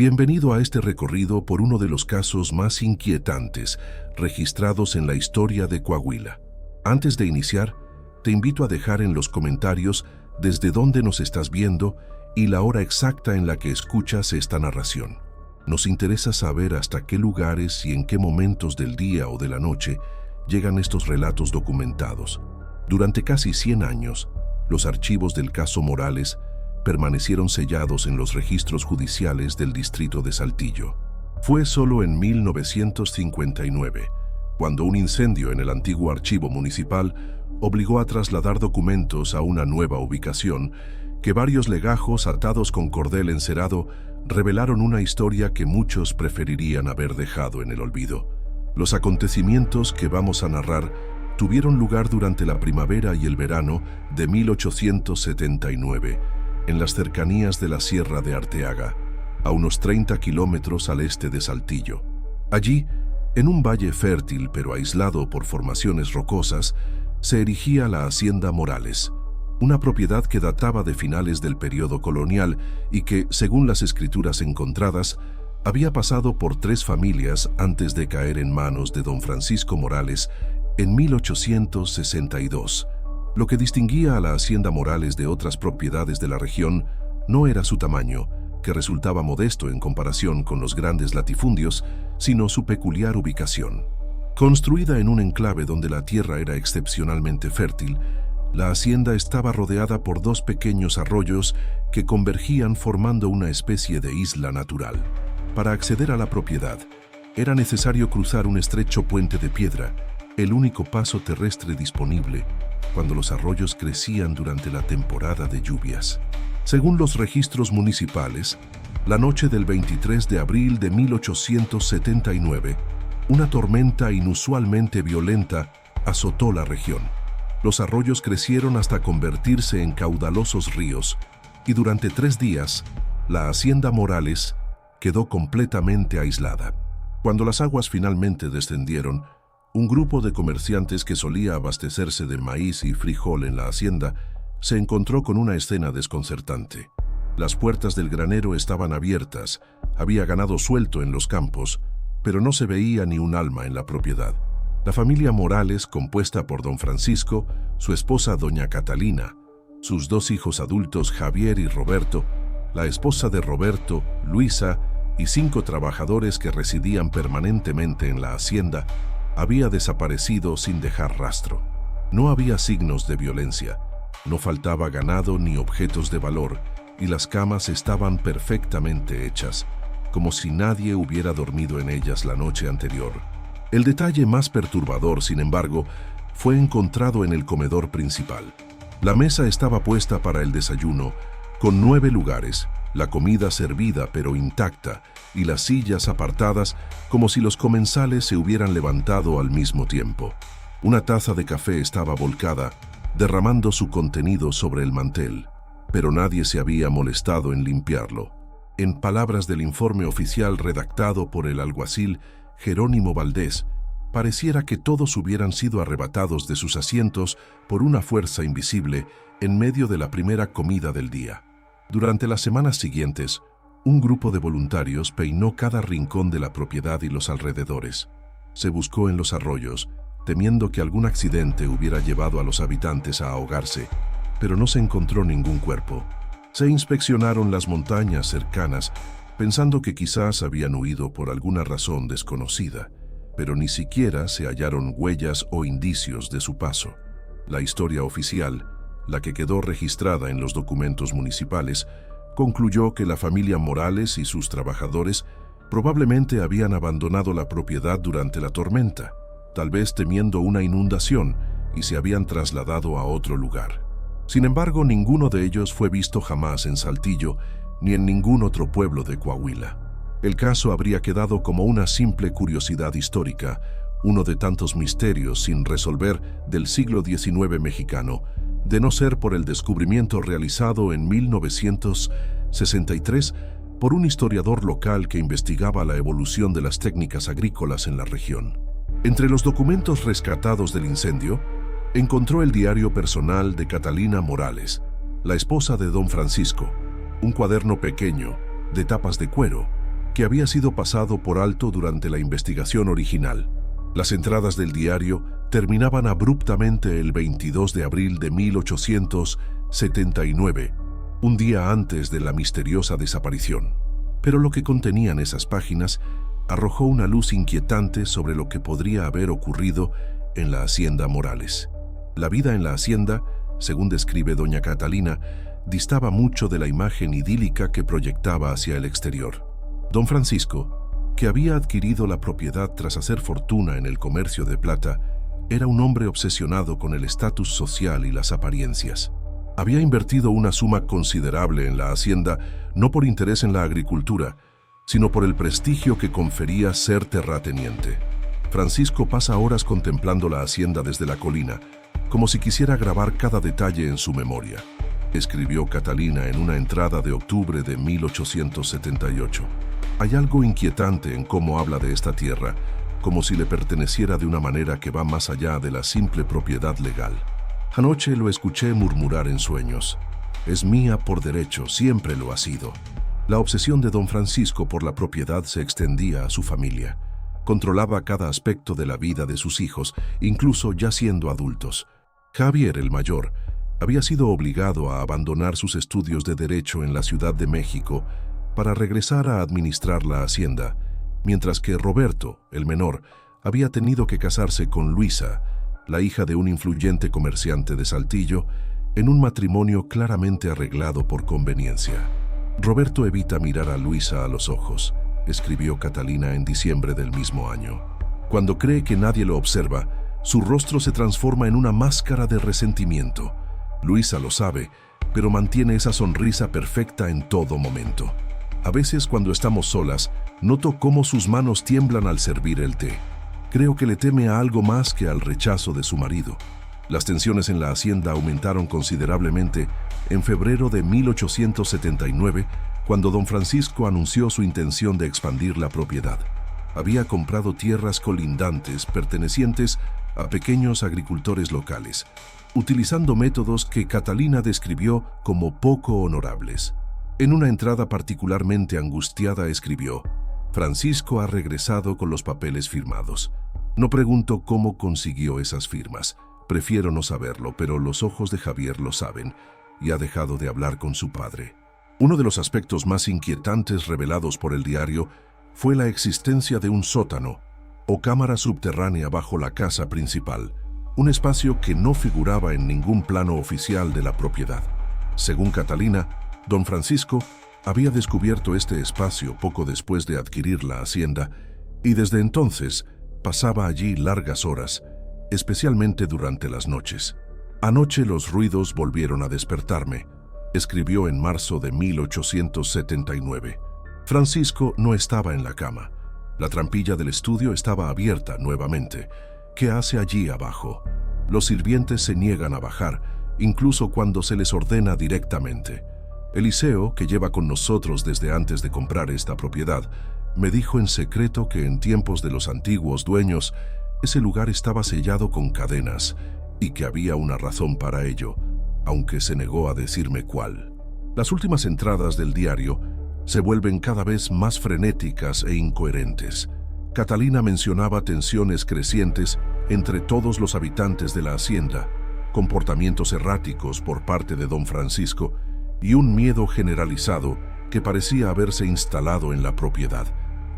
Bienvenido a este recorrido por uno de los casos más inquietantes registrados en la historia de Coahuila. Antes de iniciar, te invito a dejar en los comentarios desde dónde nos estás viendo y la hora exacta en la que escuchas esta narración. Nos interesa saber hasta qué lugares y en qué momentos del día o de la noche llegan estos relatos documentados. Durante casi 100 años, los archivos del caso Morales permanecieron sellados en los registros judiciales del distrito de Saltillo. Fue solo en 1959, cuando un incendio en el antiguo archivo municipal obligó a trasladar documentos a una nueva ubicación, que varios legajos atados con cordel encerado revelaron una historia que muchos preferirían haber dejado en el olvido. Los acontecimientos que vamos a narrar tuvieron lugar durante la primavera y el verano de 1879, en las cercanías de la Sierra de Arteaga, a unos 30 kilómetros al este de Saltillo. Allí, en un valle fértil pero aislado por formaciones rocosas, se erigía la Hacienda Morales, una propiedad que databa de finales del periodo colonial y que, según las escrituras encontradas, había pasado por 3 familias antes de caer en manos de don Francisco Morales en 1862. Lo que distinguía a la Hacienda Morales de otras propiedades de la región no era su tamaño, que resultaba modesto en comparación con los grandes latifundios, sino su peculiar ubicación. Construida en un enclave donde la tierra era excepcionalmente fértil, la hacienda estaba rodeada por 2 pequeños arroyos que convergían formando una especie de isla natural. Para acceder a la propiedad, era necesario cruzar un estrecho puente de piedra, el único paso terrestre disponible cuando los arroyos crecían durante la temporada de lluvias. Según los registros municipales, la noche del 23 de abril de 1879, una tormenta inusualmente violenta azotó la región. Los arroyos crecieron hasta convertirse en caudalosos ríos y durante 3 días, la Hacienda Morales quedó completamente aislada. Cuando las aguas finalmente descendieron, un grupo de comerciantes que solía abastecerse de maíz y frijol en la hacienda se encontró con una escena desconcertante. Las puertas del granero estaban abiertas, había ganado suelto en los campos, pero no se veía ni un alma en la propiedad. La familia Morales, compuesta por don Francisco, su esposa doña Catalina, sus 2 hijos adultos Javier y Roberto, la esposa de Roberto, Luisa, y 5 trabajadores que residían permanentemente en la hacienda, había desaparecido sin dejar rastro. No había signos de violencia, no faltaba ganado ni objetos de valor, y las camas estaban perfectamente hechas, como si nadie hubiera dormido en ellas la noche anterior. El detalle más perturbador, sin embargo, fue encontrado en el comedor principal. La mesa estaba puesta para el desayuno, con 9 lugares, la comida servida pero intacta, y las sillas apartadas como si los comensales se hubieran levantado al mismo tiempo. Una taza de café estaba volcada, derramando su contenido sobre el mantel, pero nadie se había molestado en limpiarlo. En palabras del informe oficial redactado por el alguacil Jerónimo Valdés, pareciera que todos hubieran sido arrebatados de sus asientos por una fuerza invisible en medio de la primera comida del día. Durante las semanas siguientes, un grupo de voluntarios peinó cada rincón de la propiedad y los alrededores. Se buscó en los arroyos, temiendo que algún accidente hubiera llevado a los habitantes a ahogarse, pero no se encontró ningún cuerpo. Se inspeccionaron las montañas cercanas, pensando que quizás habían huido por alguna razón desconocida, pero ni siquiera se hallaron huellas o indicios de su paso. La historia oficial, la que quedó registrada en los documentos municipales, concluyó que la familia Morales y sus trabajadores probablemente habían abandonado la propiedad durante la tormenta, tal vez temiendo una inundación, y se habían trasladado a otro lugar. Sin embargo, ninguno de ellos fue visto jamás en Saltillo ni en ningún otro pueblo de Coahuila. El caso habría quedado como una simple curiosidad histórica, uno de tantos misterios sin resolver del siglo XIX mexicano, de no ser por el descubrimiento realizado en 1963 por un historiador local que investigaba la evolución de las técnicas agrícolas en la región. Entre los documentos rescatados del incendio, encontró el diario personal de Catalina Morales, la esposa de don Francisco, un cuaderno pequeño, de tapas de cuero, que había sido pasado por alto durante la investigación original. Las entradas del diario terminaban abruptamente el 22 de abril de 1879, un día antes de la misteriosa desaparición. Pero lo que contenían esas páginas arrojó una luz inquietante sobre lo que podría haber ocurrido en la hacienda Morales. La vida en la hacienda, según describe doña Catalina, distaba mucho de la imagen idílica que proyectaba hacia el exterior. Don Francisco, que había adquirido la propiedad tras hacer fortuna en el comercio de plata, era un hombre obsesionado con el estatus social y las apariencias. Había invertido una suma considerable en la hacienda, no por interés en la agricultura, sino por el prestigio que confería ser terrateniente. Francisco pasa horas contemplando la hacienda desde la colina, como si quisiera grabar cada detalle en su memoria, escribió Catalina en una entrada de octubre de 1878. Hay algo inquietante en cómo habla de esta tierra, como si le perteneciera de una manera que va más allá de la simple propiedad legal. Anoche lo escuché murmurar en sueños. Es mía por derecho, siempre lo ha sido. La obsesión de don Francisco por la propiedad se extendía a su familia. Controlaba cada aspecto de la vida de sus hijos, incluso ya siendo adultos. Javier, el mayor, había sido obligado a abandonar sus estudios de Derecho en la Ciudad de México para regresar a administrar la hacienda, mientras que Roberto, el menor, había tenido que casarse con Luisa, la hija de un influyente comerciante de Saltillo, en un matrimonio claramente arreglado por conveniencia. Roberto evita mirar a Luisa a los ojos, escribió Catalina en diciembre del mismo año. Cuando cree que nadie lo observa, su rostro se transforma en una máscara de resentimiento. Luisa lo sabe, pero mantiene esa sonrisa perfecta en todo momento. A veces, cuando estamos solas, noto cómo sus manos tiemblan al servir el té. Creo que le teme a algo más que al rechazo de su marido. Las tensiones en la hacienda aumentaron considerablemente en febrero de 1879, cuando don Francisco anunció su intención de expandir la propiedad. Había comprado tierras colindantes pertenecientes a pequeños agricultores locales, utilizando métodos que Catalina describió como poco honorables. En una entrada particularmente angustiada escribió: Francisco ha regresado con los papeles firmados. No pregunto cómo consiguió esas firmas. Prefiero no saberlo, pero los ojos de Javier lo saben, y ha dejado de hablar con su padre. Uno de los aspectos más inquietantes revelados por el diario fue la existencia de un sótano o cámara subterránea bajo la casa principal, un espacio que no figuraba en ningún plano oficial de la propiedad. Según Catalina, don Francisco había descubierto este espacio poco después de adquirir la hacienda y desde entonces pasaba allí largas horas, especialmente durante las noches. Anoche los ruidos volvieron a despertarme, escribió en marzo de 1879. Francisco no estaba en la cama. La trampilla del estudio estaba abierta nuevamente. ¿Qué hace allí abajo? Los sirvientes se niegan a bajar, incluso cuando se les ordena directamente. Eliseo, que lleva con nosotros desde antes de comprar esta propiedad, me dijo en secreto que en tiempos de los antiguos dueños, ese lugar estaba sellado con cadenas y que había una razón para ello, aunque se negó a decirme cuál. Las últimas entradas del diario se vuelven cada vez más frenéticas e incoherentes. Catalina mencionaba tensiones crecientes entre todos los habitantes de la hacienda, comportamientos erráticos por parte de don Francisco y un miedo generalizado que parecía haberse instalado en la propiedad.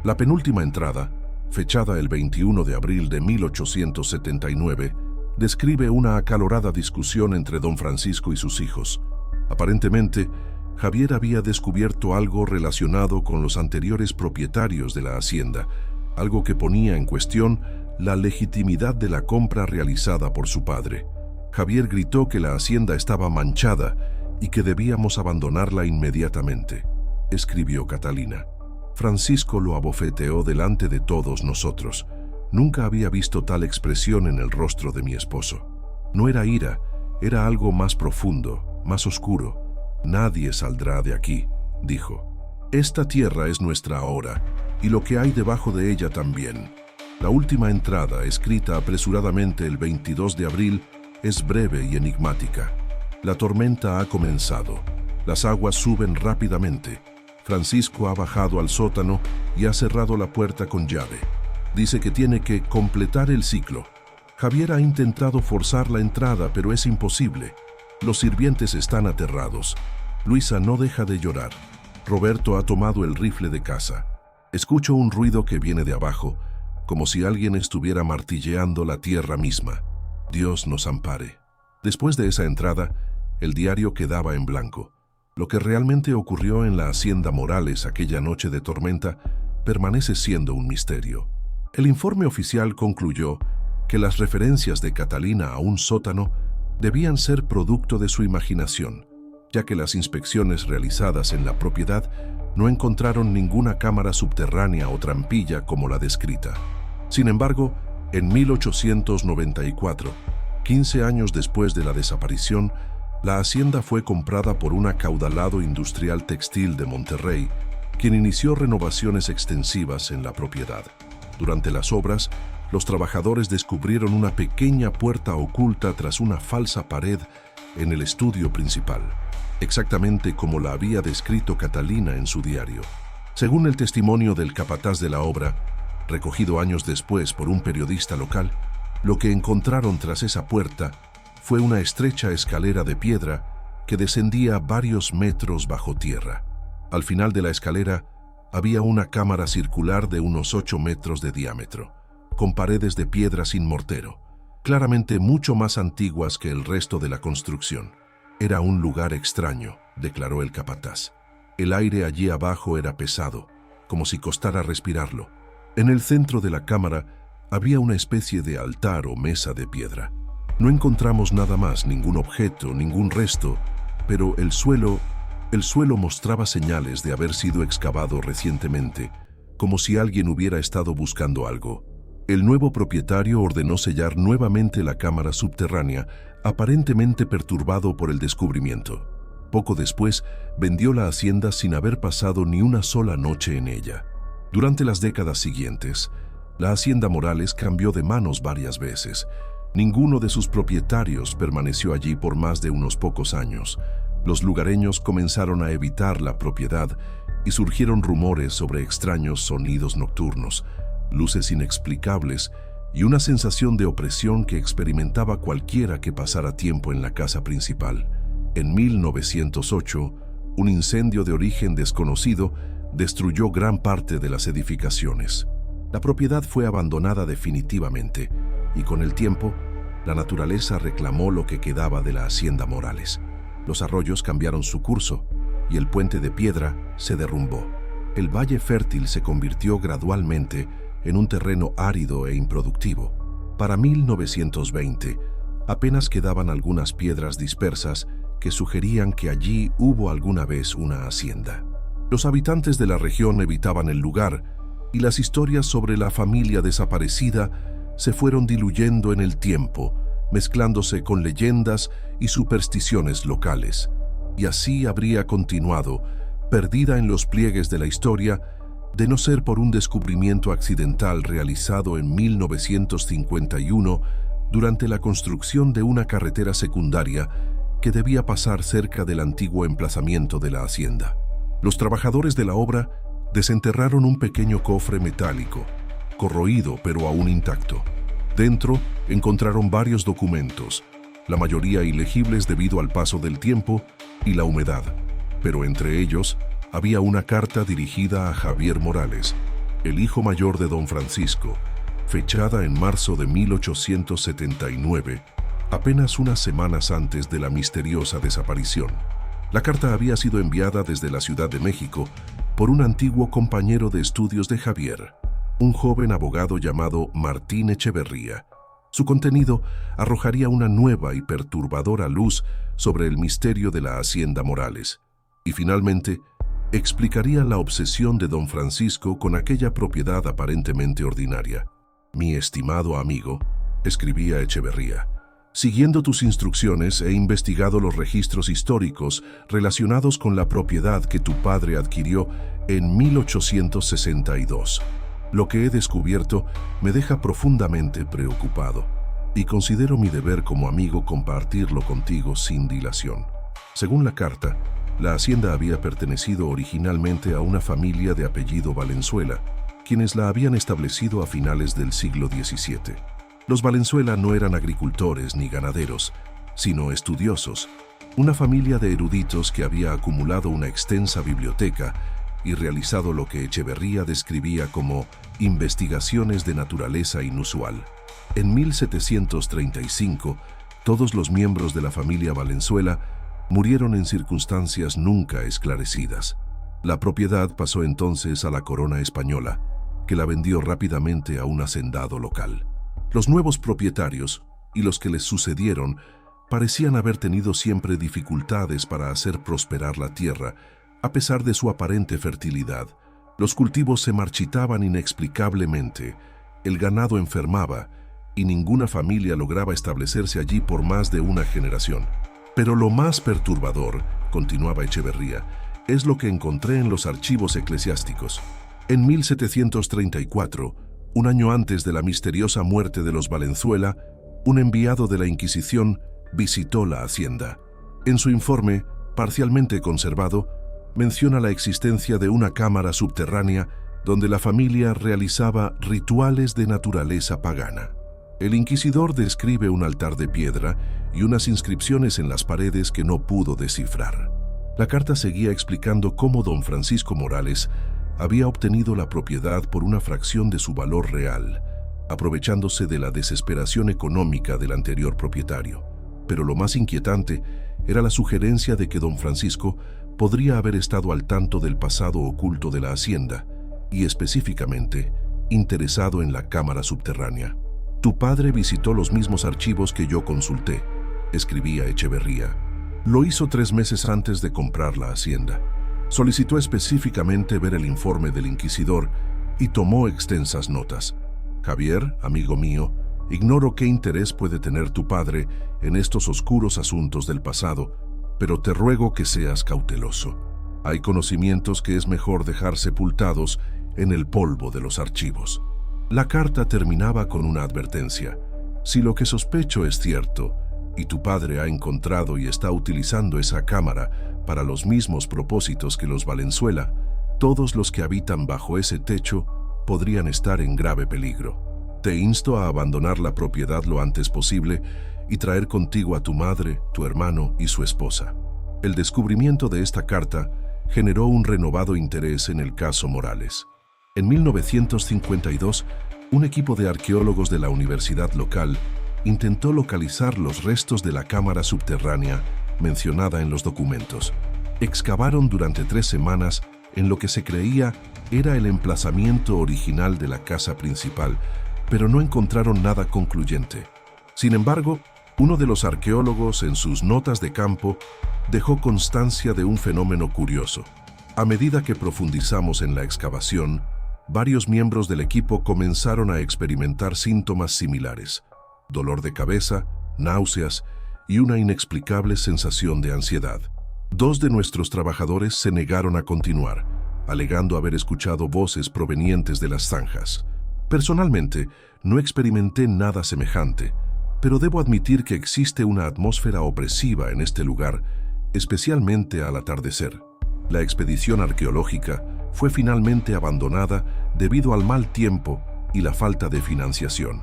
La penúltima entrada, fechada el 21 de abril de 1879, describe una acalorada discusión entre don Francisco y sus hijos. Aparentemente, Javier había descubierto algo relacionado con los anteriores propietarios de la hacienda, algo que ponía en cuestión la legitimidad de la compra realizada por su padre. Javier gritó que la hacienda estaba manchada y que debíamos abandonarla inmediatamente, escribió Catalina. Francisco lo abofeteó delante de todos nosotros. Nunca había visto tal expresión en el rostro de mi esposo. No era ira, era algo más profundo, más oscuro. Nadie saldrá de aquí, dijo. Esta tierra es nuestra ahora, y lo que hay debajo de ella también. La última entrada, escrita apresuradamente el 22 de abril, es breve y enigmática. La tormenta ha comenzado. Las aguas suben rápidamente. Francisco ha bajado al sótano y ha cerrado la puerta con llave. Dice que tiene que completar el ciclo. Javier ha intentado forzar la entrada, pero es imposible. Los sirvientes están aterrados. Luisa no deja de llorar. Roberto ha tomado el rifle de caza. Escucho un ruido que viene de abajo, como si alguien estuviera martilleando la tierra misma. Dios nos ampare. Después de esa entrada, el diario quedaba en blanco. Lo que realmente ocurrió en la Hacienda Morales aquella noche de tormenta permanece siendo un misterio. El informe oficial concluyó que las referencias de Catalina a un sótano debían ser producto de su imaginación, ya que las inspecciones realizadas en la propiedad no encontraron ninguna cámara subterránea o trampilla como la descrita. Sin embargo, en 1894, 15 años después de la desaparición, la hacienda fue comprada por un acaudalado industrial textil de Monterrey, quien inició renovaciones extensivas en la propiedad. Durante las obras, los trabajadores descubrieron una pequeña puerta oculta tras una falsa pared en el estudio principal, exactamente como la había descrito Catalina en su diario. Según el testimonio del capataz de la obra, recogido años después por un periodista local, lo que encontraron tras esa puerta fue una estrecha escalera de piedra que descendía varios metros bajo tierra. Al final de la escalera había una cámara circular de unos 8 metros de diámetro, con paredes de piedra sin mortero, claramente mucho más antiguas que el resto de la construcción. Era un lugar extraño, declaró el capataz. El aire allí abajo era pesado, como si costara respirarlo. En el centro de la cámara había una especie de altar o mesa de piedra. No encontramos nada más, ningún objeto, ningún resto, pero el suelo mostraba señales de haber sido excavado recientemente, como si alguien hubiera estado buscando algo. El nuevo propietario ordenó sellar nuevamente la cámara subterránea, aparentemente perturbado por el descubrimiento. Poco después, vendió la hacienda sin haber pasado ni una sola noche en ella. Durante las décadas siguientes, la Hacienda Morales cambió de manos varias veces. Ninguno de sus propietarios permaneció allí por más de unos pocos años. Los lugareños comenzaron a evitar la propiedad y surgieron rumores sobre extraños sonidos nocturnos, luces inexplicables y una sensación de opresión que experimentaba cualquiera que pasara tiempo en la casa principal. En 1908, un incendio de origen desconocido destruyó gran parte de las edificaciones. La propiedad fue abandonada definitivamente y con el tiempo, la naturaleza reclamó lo que quedaba de la Hacienda Morales. Los arroyos cambiaron su curso y el puente de piedra se derrumbó. El valle fértil se convirtió gradualmente en un terreno árido e improductivo. Para 1920, apenas quedaban algunas piedras dispersas que sugerían que allí hubo alguna vez una hacienda. Los habitantes de la región evitaban el lugar y las historias sobre la familia desaparecida se fueron diluyendo en el tiempo, mezclándose con leyendas y supersticiones locales. Y así habría continuado, perdida en los pliegues de la historia, de no ser por un descubrimiento accidental realizado en 1951 durante la construcción de una carretera secundaria que debía pasar cerca del antiguo emplazamiento de la hacienda. Los trabajadores de la obra desenterraron un pequeño cofre metálico, corroído pero aún intacto. Dentro encontraron varios documentos, la mayoría ilegibles debido al paso del tiempo y la humedad, pero entre ellos había una carta dirigida a Javier Morales, el hijo mayor de don Francisco, fechada en marzo de 1879, apenas unas semanas antes de la misteriosa desaparición. La carta había sido enviada desde la Ciudad de México por un antiguo compañero de estudios de Javier, un joven abogado llamado Martín Echeverría. Su contenido arrojaría una nueva y perturbadora luz sobre el misterio de la Hacienda Morales y finalmente explicaría la obsesión de don Francisco con aquella propiedad aparentemente ordinaria. Mi estimado amigo, escribía Echeverría, siguiendo tus instrucciones he investigado los registros históricos relacionados con la propiedad que tu padre adquirió en 1862. Lo que he descubierto me deja profundamente preocupado y considero mi deber como amigo compartirlo contigo sin dilación. Según la carta, La hacienda había pertenecido originalmente a una familia de apellido Valenzuela, quienes la habían establecido a finales del siglo XVII. Los Valenzuela no eran agricultores ni ganaderos, sino estudiosos, una familia de eruditos que había acumulado una extensa biblioteca y realizado lo que Echeverría describía como investigaciones de naturaleza inusual. En 1735, todos los miembros de la familia Valenzuela murieron en circunstancias nunca esclarecidas. La propiedad pasó entonces a la corona española, que la vendió rápidamente a un hacendado local. Los nuevos propietarios y los que les sucedieron parecían haber tenido siempre dificultades para hacer prosperar la tierra, a pesar de su aparente fertilidad. Los cultivos se marchitaban inexplicablemente, el ganado enfermaba y ninguna familia lograba establecerse allí por más de una generación. Pero lo más perturbador, continuaba Echeverría, es lo que encontré en los archivos eclesiásticos. En 1734, un año antes de la misteriosa muerte de los Valenzuela, un enviado de la Inquisición visitó la hacienda. En su informe, parcialmente conservado, menciona la existencia de una cámara subterránea donde la familia realizaba rituales de naturaleza pagana. El inquisidor describe un altar de piedra y unas inscripciones en las paredes que no pudo descifrar. La carta seguía explicando cómo don Francisco Morales había obtenido la propiedad por una fracción de su valor real, aprovechándose de la desesperación económica del anterior propietario. Pero lo más inquietante era la sugerencia de que don Francisco podría haber estado al tanto del pasado oculto de la hacienda y específicamente interesado en la cámara subterránea. Tu padre visitó los mismos archivos que yo consulté, escribía Echeverría. Lo hizo 3 meses antes de comprar la hacienda. Solicitó específicamente ver el informe del inquisidor y tomó extensas notas. Javier, amigo mío, ignoro qué interés puede tener tu padre en estos oscuros asuntos del pasado, pero te ruego que seas cauteloso. Hay conocimientos que es mejor dejar sepultados en el polvo de los archivos. La carta terminaba con una advertencia. Si lo que sospecho es cierto, y tu padre ha encontrado y está utilizando esa cámara para los mismos propósitos que los Valenzuela, todos los que habitan bajo ese techo podrían estar en grave peligro. Te insto a abandonar la propiedad lo antes posible y traer contigo a tu madre, tu hermano y su esposa. El descubrimiento de esta carta generó un renovado interés en el caso Morales. En 1952, un equipo de arqueólogos de la universidad local intentó localizar los restos de la cámara subterránea mencionada en los documentos. Excavaron durante 3 semanas en lo que se creía era el emplazamiento original de la casa principal, pero no encontraron nada concluyente. Sin embargo, uno de los arqueólogos en sus notas de campo dejó constancia de un fenómeno curioso. A medida que profundizamos en la excavación, varios miembros del equipo comenzaron a experimentar síntomas similares: dolor de cabeza, náuseas y una inexplicable sensación de ansiedad. 2 de nuestros trabajadores se negaron a continuar, alegando haber escuchado voces provenientes de las zanjas. Personalmente, no experimenté nada semejante, pero debo admitir que existe una atmósfera opresiva en este lugar, especialmente al atardecer. La expedición arqueológica fue finalmente abandonada debido al mal tiempo y la falta de financiación.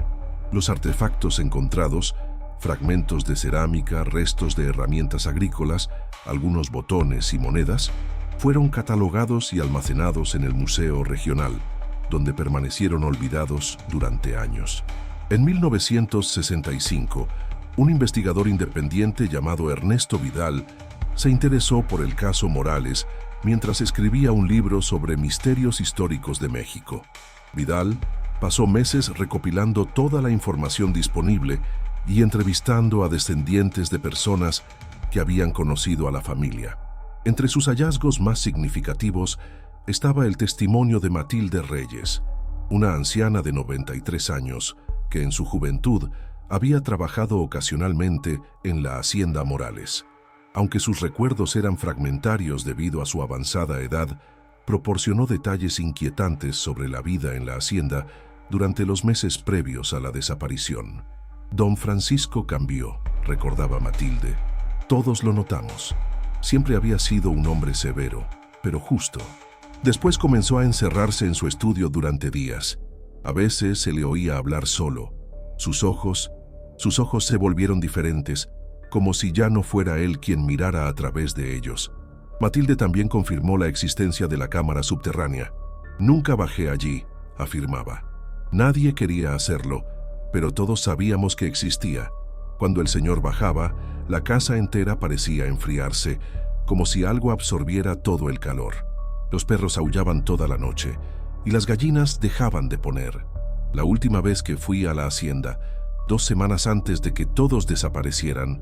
Los artefactos encontrados, fragmentos de cerámica, restos de herramientas agrícolas, algunos botones y monedas, fueron catalogados y almacenados en el Museo Regional, donde permanecieron olvidados durante años. En 1965, un investigador independiente llamado Ernesto Vidal se interesó por el caso Morales mientras escribía un libro sobre misterios históricos de México. Vidal pasó meses recopilando toda la información disponible y entrevistando a descendientes de personas que habían conocido a la familia. Entre sus hallazgos más significativos estaba el testimonio de Matilde Reyes, una anciana de 93 años que en su juventud había trabajado ocasionalmente en la hacienda Morales. Aunque sus recuerdos eran fragmentarios debido a su avanzada edad, proporcionó detalles inquietantes sobre la vida en la hacienda durante los meses previos a la desaparición. Don Francisco cambió, recordaba Matilde. Todos lo notamos. Siempre había sido un hombre severo, pero justo. Después comenzó a encerrarse en su estudio durante días. A veces se le oía hablar solo. Sus ojos se volvieron diferentes, como si ya no fuera él quien mirara a través de ellos. Matilde también confirmó la existencia de la cámara subterránea. Nunca bajé allí, afirmaba. Nadie quería hacerlo, pero todos sabíamos que existía. Cuando el señor bajaba, la casa entera parecía enfriarse, como si algo absorbiera todo el calor. Los perros aullaban toda la noche y las gallinas dejaban de poner. La última vez que fui a la hacienda, 2 semanas antes de que todos desaparecieran,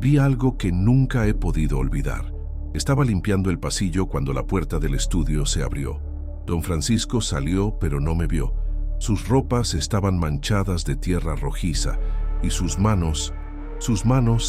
vi algo que nunca he podido olvidar. Estaba limpiando el pasillo cuando la puerta del estudio se abrió. Don Francisco salió, pero no me vio. Sus ropas estaban manchadas de tierra rojiza y sus manos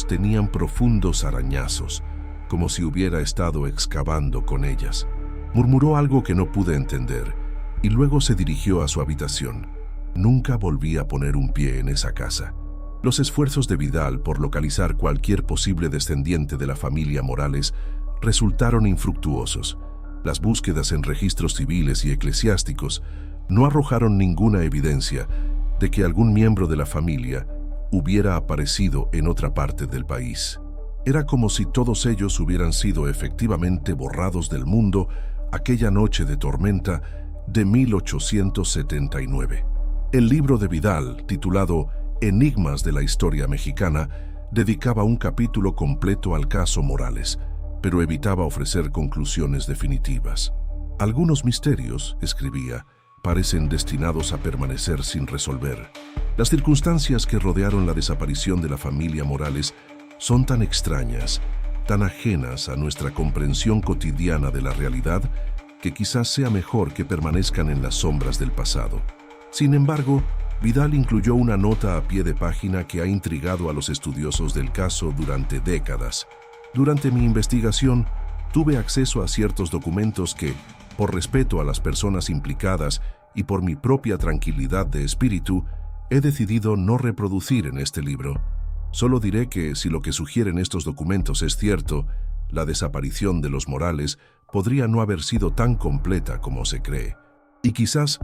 tenían profundos arañazos, como si hubiera estado excavando con ellas. Murmuró algo que no pude entender y luego se dirigió a su habitación. Nunca volví a poner un pie en esa casa. Los esfuerzos de Vidal por localizar cualquier posible descendiente de la familia Morales resultaron infructuosos. Las búsquedas en registros civiles y eclesiásticos no arrojaron ninguna evidencia de que algún miembro de la familia hubiera aparecido en otra parte del país. Era como si todos ellos hubieran sido efectivamente borrados del mundo aquella noche de tormenta de 1879. El libro de Vidal, titulado Enigmas de la Historia Mexicana, dedicaba un capítulo completo al caso Morales, pero evitaba ofrecer conclusiones definitivas. Algunos misterios, escribía, parecen destinados a permanecer sin resolver. Las circunstancias que rodearon la desaparición de la familia Morales son tan extrañas, tan ajenas a nuestra comprensión cotidiana de la realidad, que quizás sea mejor que permanezcan en las sombras del pasado. Sin embargo, Vidal incluyó una nota a pie de página que ha intrigado a los estudiosos del caso durante décadas. Durante mi investigación, tuve acceso a ciertos documentos que, por respeto a las personas implicadas y por mi propia tranquilidad de espíritu, he decidido no reproducir en este libro. Solo diré que, si lo que sugieren estos documentos es cierto, la desaparición de los Morales podría no haber sido tan completa como se cree. Y quizás,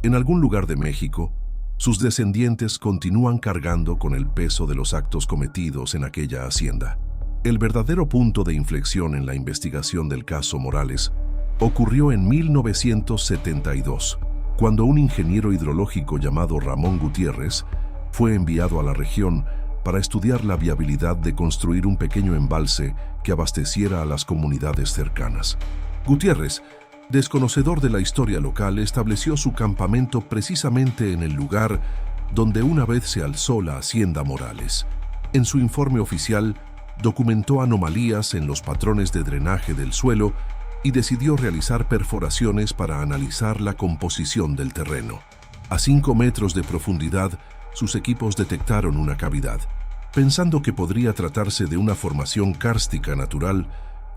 en algún lugar de México, sus descendientes continúan cargando con el peso de los actos cometidos en aquella hacienda. El verdadero punto de inflexión en la investigación del caso Morales ocurrió en 1972, cuando un ingeniero hidrológico llamado Ramón Gutiérrez fue enviado a la región para estudiar la viabilidad de construir un pequeño embalse que abasteciera a las comunidades cercanas. Gutiérrez, desconocedor de la historia local, estableció su campamento precisamente en el lugar donde una vez se alzó la hacienda Morales. En su informe oficial, documentó anomalías en los patrones de drenaje del suelo y decidió realizar perforaciones para analizar la composición del terreno. A 5 metros de profundidad, sus equipos detectaron una cavidad. Pensando que podría tratarse de una formación kárstica natural,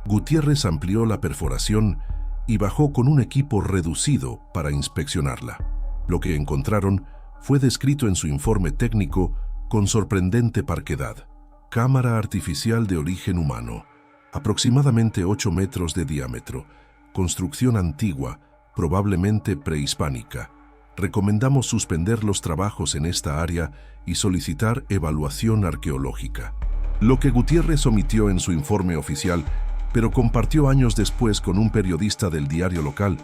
Gutiérrez amplió la perforación y bajó con un equipo reducido para inspeccionarla. Lo que encontraron fue descrito en su informe técnico con sorprendente parquedad. Cámara artificial de origen humano, aproximadamente 8 metros de diámetro, construcción antigua, probablemente prehispánica. Recomendamos suspender los trabajos en esta área y solicitar evaluación arqueológica. Lo que Gutiérrez omitió en su informe oficial, pero compartió años después con un periodista del diario local,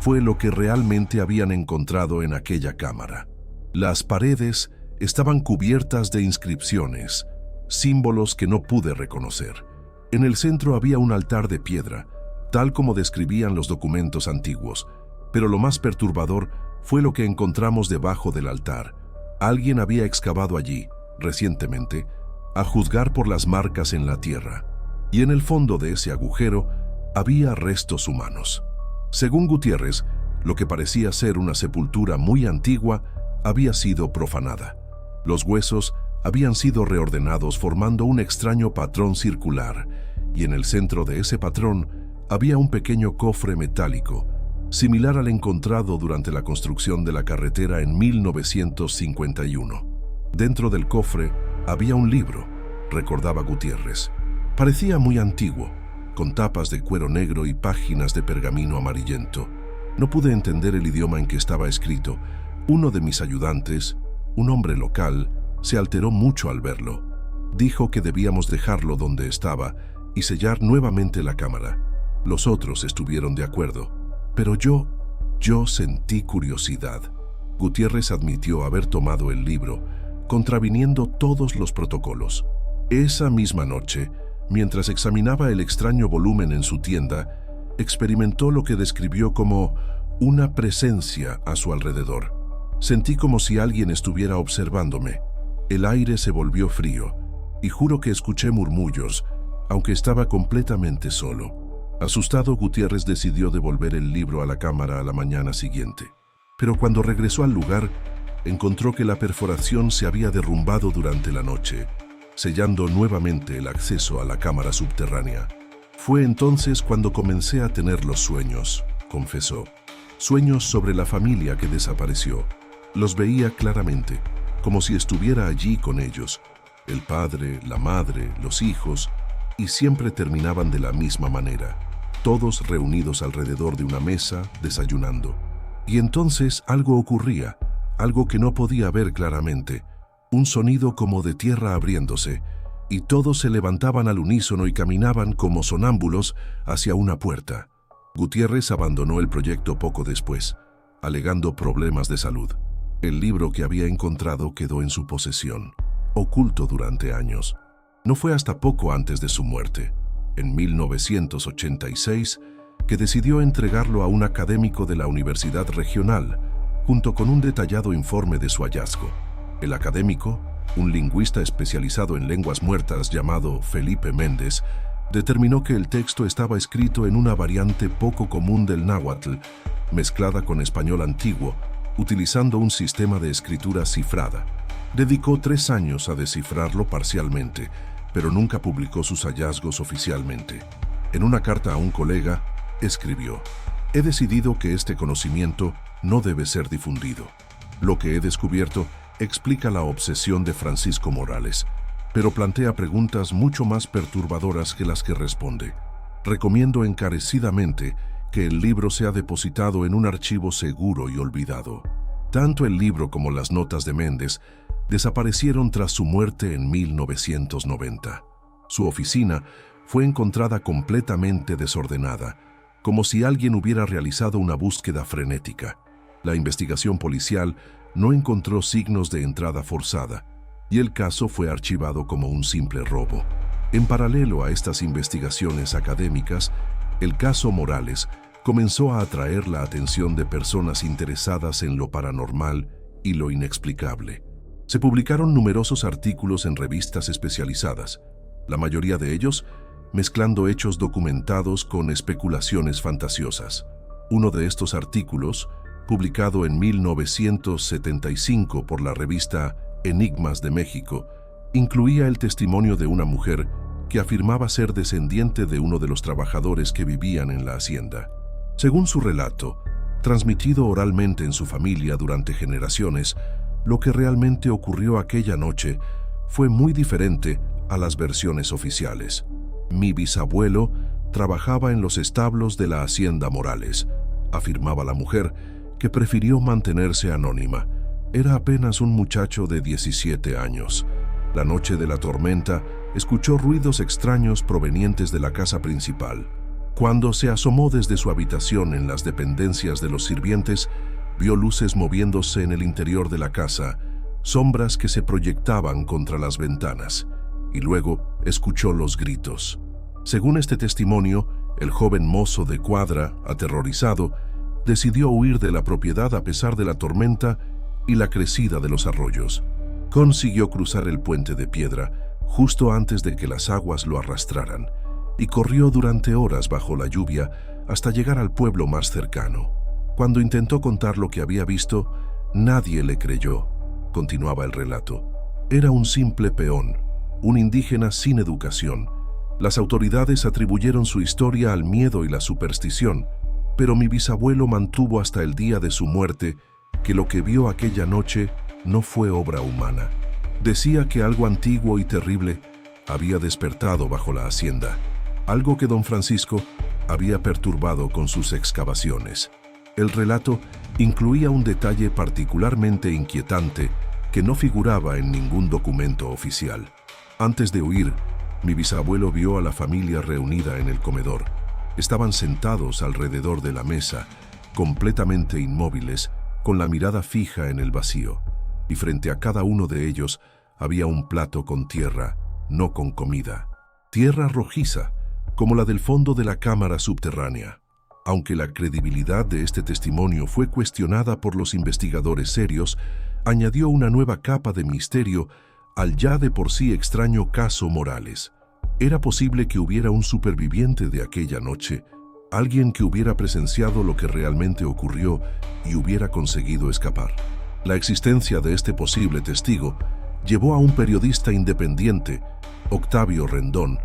fue lo que realmente habían encontrado en aquella cámara. Las paredes estaban cubiertas de inscripciones, símbolos que no pude reconocer. En el centro había un altar de piedra, tal como describían los documentos antiguos, pero lo más perturbador fue lo que encontramos debajo del altar. Alguien había excavado allí, recientemente, a juzgar por las marcas en la tierra, y en el fondo de ese agujero había restos humanos. Según Gutiérrez, lo que parecía ser una sepultura muy antigua había sido profanada. Los huesos habían sido reordenados formando un extraño patrón circular, y en el centro de ese patrón había un pequeño cofre metálico, similar al encontrado durante la construcción de la carretera en 1951. Dentro del cofre había un libro, recordaba Gutiérrez. Parecía muy antiguo, con tapas de cuero negro y páginas de pergamino amarillento. No pude entender el idioma en que estaba escrito. Uno de mis ayudantes, un hombre local, se alteró mucho al verlo. Dijo que debíamos dejarlo donde estaba y sellar nuevamente la cámara. Los otros estuvieron de acuerdo, pero yo sentí curiosidad. Gutiérrez admitió haber tomado el libro, contraviniendo todos los protocolos. Esa misma noche, mientras examinaba el extraño volumen en su tienda, experimentó lo que describió como una presencia a su alrededor. Sentí como si alguien estuviera observándome. El aire se volvió frío, y juro que escuché murmullos, aunque estaba completamente solo. Asustado, Gutiérrez decidió devolver el libro a la cámara a la mañana siguiente. Pero cuando regresó al lugar, encontró que la perforación se había derrumbado durante la noche, sellando nuevamente el acceso a la cámara subterránea. Fue entonces cuando comencé a tener los sueños, confesó. Sueños sobre la familia que desapareció. Los veía claramente, como si estuviera allí con ellos. El padre, la madre, los hijos, y siempre terminaban de la misma manera, todos reunidos alrededor de una mesa, desayunando. Y entonces algo ocurría, algo que no podía ver claramente, un sonido como de tierra abriéndose, y todos se levantaban al unísono y caminaban como sonámbulos hacia una puerta. Gutiérrez abandonó el proyecto poco después, alegando problemas de salud. El libro que había encontrado quedó en su posesión, oculto durante años. No fue hasta poco antes de su muerte, en 1986, que decidió entregarlo a un académico de la Universidad Regional, junto con un detallado informe de su hallazgo. El académico, un lingüista especializado en lenguas muertas llamado Felipe Méndez, determinó que el texto estaba escrito en una variante poco común del náhuatl, mezclada con español antiguo, utilizando un sistema de escritura cifrada. Dedicó 3 años a descifrarlo parcialmente, pero nunca publicó sus hallazgos oficialmente. En una carta a un colega, escribió: «He decidido que este conocimiento no debe ser difundido. Lo que he descubierto explica la obsesión de Francisco Morales, pero plantea preguntas mucho más perturbadoras que las que responde. Recomiendo encarecidamente que el libro sea depositado en un archivo seguro y olvidado». Tanto el libro como las notas de Méndez desaparecieron tras su muerte en 1990. Su oficina fue encontrada completamente desordenada, como si alguien hubiera realizado una búsqueda frenética. La investigación policial no encontró signos de entrada forzada, y el caso fue archivado como un simple robo. En paralelo a estas investigaciones académicas, el caso Morales comenzó a atraer la atención de personas interesadas en lo paranormal y lo inexplicable. Se publicaron numerosos artículos en revistas especializadas, la mayoría de ellos mezclando hechos documentados con especulaciones fantasiosas. Uno de estos artículos, publicado en 1975 por la revista Enigmas de México, incluía el testimonio de una mujer que afirmaba ser descendiente de uno de los trabajadores que vivían en la hacienda. Según su relato, transmitido oralmente en su familia durante generaciones, lo que realmente ocurrió aquella noche fue muy diferente a las versiones oficiales. «Mi bisabuelo trabajaba en los establos de la hacienda Morales», afirmaba la mujer, que prefirió mantenerse anónima. Era apenas un muchacho de 17 años. La noche de la tormenta, escuchó ruidos extraños provenientes de la casa principal. Cuando se asomó desde su habitación en las dependencias de los sirvientes, vio luces moviéndose en el interior de la casa, sombras que se proyectaban contra las ventanas, y luego escuchó los gritos. Según este testimonio, el joven mozo de cuadra, aterrorizado, decidió huir de la propiedad a pesar de la tormenta y la crecida de los arroyos. Consiguió cruzar el puente de piedra justo antes de que las aguas lo arrastraran, y corrió durante horas bajo la lluvia hasta llegar al pueblo más cercano. Cuando intentó contar lo que había visto, nadie le creyó. Continuaba el relato. Era un simple peón, un indígena sin educación. Las autoridades atribuyeron su historia al miedo y la superstición, pero mi bisabuelo mantuvo hasta el día de su muerte que lo que vio aquella noche no fue obra humana. Decía que algo antiguo y terrible había despertado bajo la hacienda. algo que don Francisco había perturbado con sus excavaciones. El relato incluía un detalle particularmente inquietante que no figuraba en ningún documento oficial. Antes de huir, mi bisabuelo vio a la familia reunida en el comedor. Estaban sentados alrededor de la mesa, completamente inmóviles, con la mirada fija en el vacío, y frente a cada uno de ellos había un plato con tierra, no con comida. Tierra rojiza, como la del fondo de la cámara subterránea. Aunque la credibilidad de este testimonio fue cuestionada por los investigadores serios, añadió una nueva capa de misterio al ya de por sí extraño caso Morales. Era posible que hubiera un superviviente de aquella noche, alguien que hubiera presenciado lo que realmente ocurrió y hubiera conseguido escapar. La existencia de este posible testigo llevó a un periodista independiente, Octavio Rendón,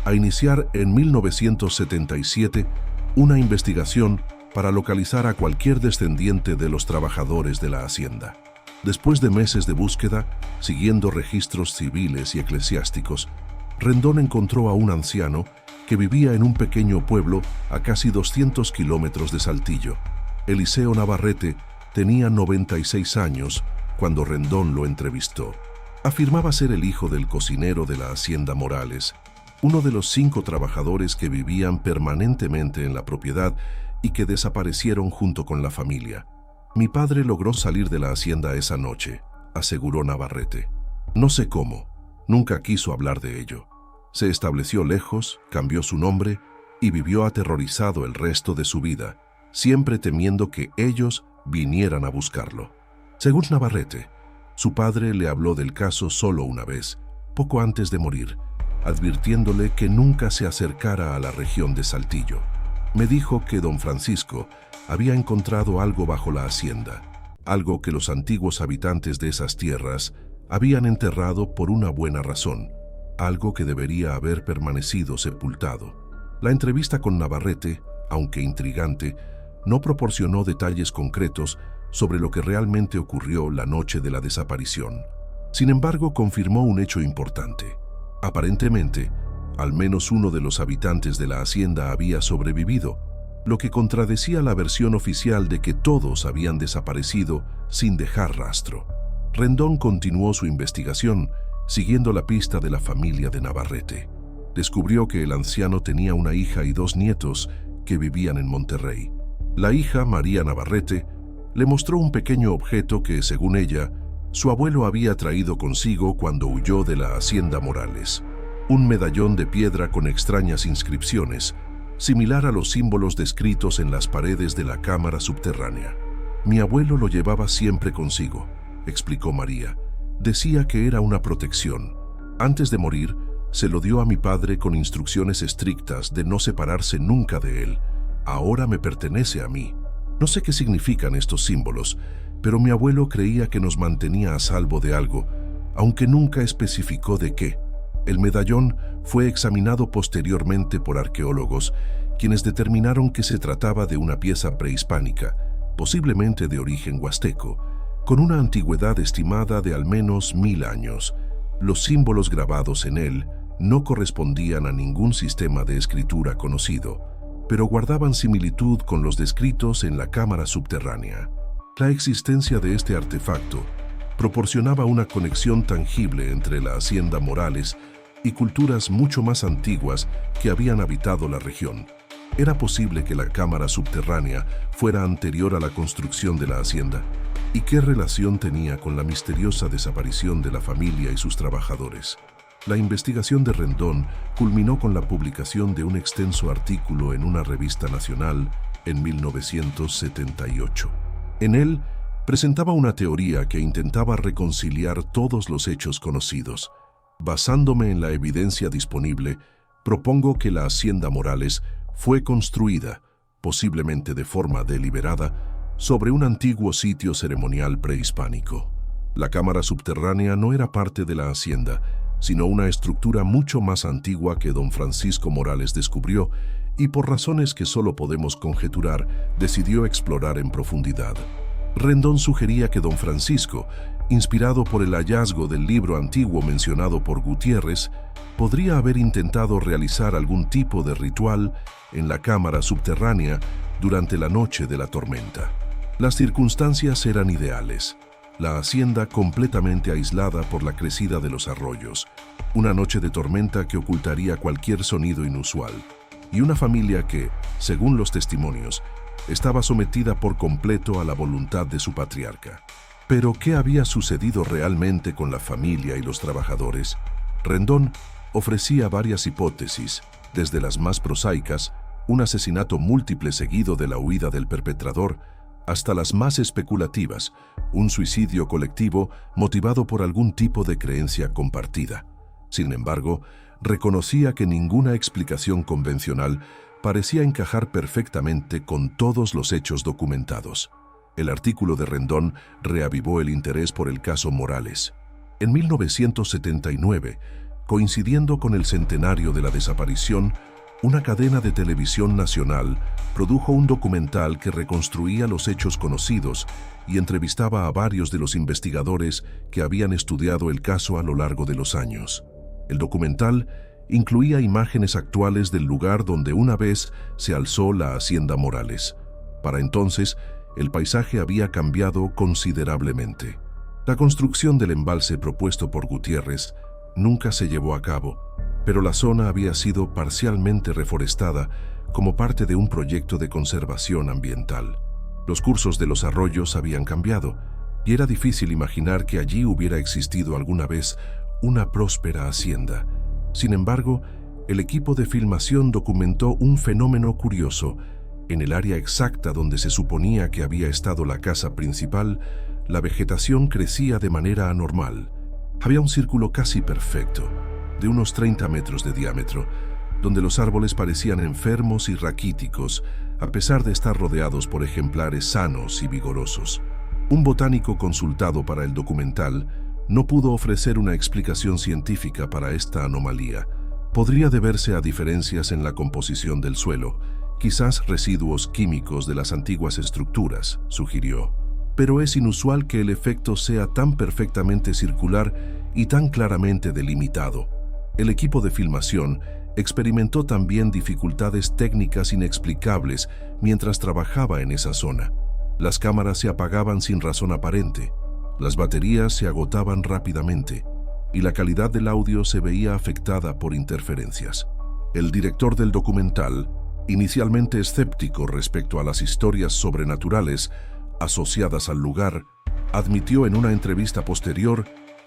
a iniciar en 1977 una investigación para localizar a cualquier descendiente de los trabajadores de la hacienda. Después de meses de búsqueda, siguiendo registros civiles y eclesiásticos, Rendón encontró a un anciano que vivía en un pequeño pueblo a casi 200 kilómetros de Saltillo. Eliseo Navarrete tenía 96 años cuando Rendón lo entrevistó. Afirmaba ser el hijo del cocinero de la hacienda Morales, uno de los 5 trabajadores que vivían permanentemente en la propiedad y que desaparecieron junto con la familia. Mi padre logró salir de la hacienda esa noche, aseguró Navarrete. No sé cómo, nunca quiso hablar de ello. Se estableció lejos, cambió su nombre y vivió aterrorizado el resto de su vida, siempre temiendo que ellos vinieran a buscarlo. Según Navarrete, su padre le habló del caso solo una vez, poco antes de morir, advirtiéndole que nunca se acercara a la región de Saltillo. Me dijo que don Francisco había encontrado algo bajo la hacienda, algo que los antiguos habitantes de esas tierras habían enterrado por una buena razón, algo que debería haber permanecido sepultado. La entrevista con Navarrete, aunque intrigante, no proporcionó detalles concretos sobre lo que realmente ocurrió la noche de la desaparición. Sin embargo, confirmó un hecho importante. Aparentemente, al menos uno de los habitantes de la hacienda había sobrevivido, lo que contradecía la versión oficial de que todos habían desaparecido sin dejar rastro. Rendón continuó su investigación, siguiendo la pista de la familia de Navarrete. Descubrió que el anciano tenía una hija y 2 nietos que vivían en Monterrey. La hija, María Navarrete, le mostró un pequeño objeto que, según ella, su abuelo había traído consigo cuando huyó de la hacienda Morales. Un medallón de piedra con extrañas inscripciones, similar a los símbolos descritos en las paredes de la cámara subterránea. Mi abuelo lo llevaba siempre consigo, explicó María. Decía que era una protección. Antes de morir, se lo dio a mi padre con instrucciones estrictas de no separarse nunca de él. Ahora me pertenece a mí. No sé qué significan estos símbolos, pero mi abuelo creía que nos mantenía a salvo de algo, aunque nunca especificó de qué. El medallón fue examinado posteriormente por arqueólogos, quienes determinaron que se trataba de una pieza prehispánica, posiblemente de origen huasteco, con una antigüedad estimada de al menos 1000 años. Los símbolos grabados en él no correspondían a ningún sistema de escritura conocido, pero guardaban similitud con los descritos en la cámara subterránea. La existencia de este artefacto proporcionaba una conexión tangible entre la hacienda Morales y culturas mucho más antiguas que habían habitado la región. ¿Era posible que la cámara subterránea fuera anterior a la construcción de la hacienda? ¿Y qué relación tenía con la misteriosa desaparición de la familia y sus trabajadores? La investigación de Rendón culminó con la publicación de un extenso artículo en una revista nacional en 1978. En él, presentaba una teoría que intentaba reconciliar todos los hechos conocidos. Basándome en la evidencia disponible, propongo que la hacienda Morales fue construida, posiblemente de forma deliberada, sobre un antiguo sitio ceremonial prehispánico. La cámara subterránea no era parte de la hacienda, sino una estructura mucho más antigua que don Francisco Morales descubrió y, por razones que solo podemos conjeturar, decidió explorar en profundidad. Rendón sugería que don Francisco Inspirado por el hallazgo del libro antiguo mencionado por Gutiérrez, podría haber intentado realizar algún tipo de ritual en la cámara subterránea durante la noche de la tormenta. Las circunstancias eran ideales. La hacienda completamente aislada por la crecida de los arroyos, una noche de tormenta que ocultaría cualquier sonido inusual, y una familia que, según los testimonios, estaba sometida por completo a la voluntad de su patriarca. Pero, ¿qué había sucedido realmente con la familia y los trabajadores? Rendón ofrecía varias hipótesis, desde las más prosaicas, un asesinato múltiple seguido de la huida del perpetrador, hasta las más especulativas, un suicidio colectivo motivado por algún tipo de creencia compartida. Sin embargo, reconocía que ninguna explicación convencional parecía encajar perfectamente con todos los hechos documentados. El artículo de Rendón reavivó el interés por el caso Morales. En 1979, coincidiendo con el centenario de la desaparición, una cadena de televisión nacional produjo un documental que reconstruía los hechos conocidos y entrevistaba a varios de los investigadores que habían estudiado el caso a lo largo de los años. El documental incluía imágenes actuales del lugar donde una vez se alzó la Hacienda Morales. Para entonces, el paisaje había cambiado considerablemente. La construcción del embalse propuesto por Gutiérrez nunca se llevó a cabo, pero la zona había sido parcialmente reforestada como parte de un proyecto de conservación ambiental. Los cursos de los arroyos habían cambiado, y era difícil imaginar que allí hubiera existido alguna vez una próspera hacienda. Sin embargo, el equipo de filmación documentó un fenómeno curioso. En el área exacta donde se suponía que había estado la casa principal, la vegetación crecía de manera anormal. Había un círculo casi perfecto, de unos 30 metros de diámetro, donde los árboles parecían enfermos y raquíticos, a pesar de estar rodeados por ejemplares sanos y vigorosos. Un botánico consultado para el documental no pudo ofrecer una explicación científica para esta anomalía. Podría deberse a diferencias en la composición del suelo, quizás residuos químicos de las antiguas estructuras, sugirió. Pero es inusual que el efecto sea tan perfectamente circular y tan claramente delimitado. El equipo de filmación experimentó también dificultades técnicas inexplicables mientras trabajaba en esa zona. Las cámaras se apagaban sin razón aparente, las baterías se agotaban rápidamente y la calidad del audio se veía afectada por interferencias. El director del documental, inicialmente escéptico respecto a las historias sobrenaturales asociadas al lugar, admitió en una entrevista posterior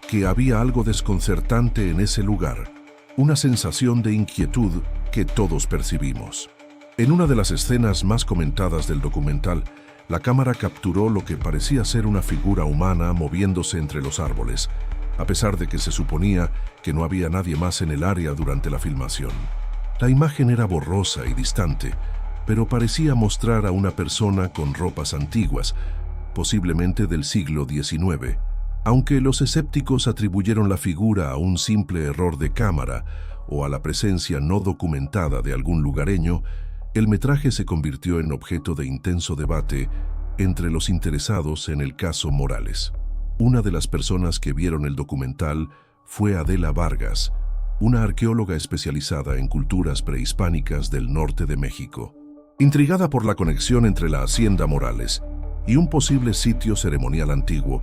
que había algo desconcertante en ese lugar, una sensación de inquietud que todos percibimos. En una de las escenas más comentadas del documental, la cámara capturó lo que parecía ser una figura humana moviéndose entre los árboles, a pesar de que se suponía que no había nadie más en el área durante la filmación. La imagen era borrosa y distante, pero parecía mostrar a una persona con ropas antiguas, posiblemente del siglo XIX. Aunque los escépticos atribuyeron la figura a un simple error de cámara o a la presencia no documentada de algún lugareño, el metraje se convirtió en objeto de intenso debate entre los interesados en el caso Morales. Una de las personas que vieron el documental fue Adela Vargas, una arqueóloga especializada en culturas prehispánicas del norte de México. Intrigada por la conexión entre la Hacienda Morales y un posible sitio ceremonial antiguo,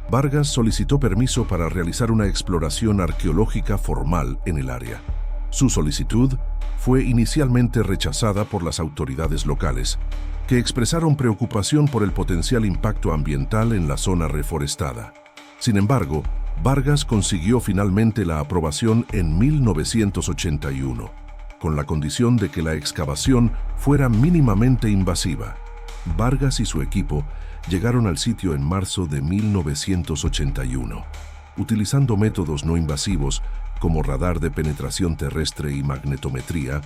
Vargas solicitó permiso para realizar una exploración arqueológica formal en el área. Su solicitud fue inicialmente rechazada por las autoridades locales, que expresaron preocupación por el potencial impacto ambiental en la zona reforestada. Sin embargo, Vargas consiguió finalmente la aprobación en 1981, con la condición de que la excavación fuera mínimamente invasiva. Vargas y su equipo llegaron al sitio en marzo de 1981, utilizando métodos no invasivos como radar de penetración terrestre y magnetometría.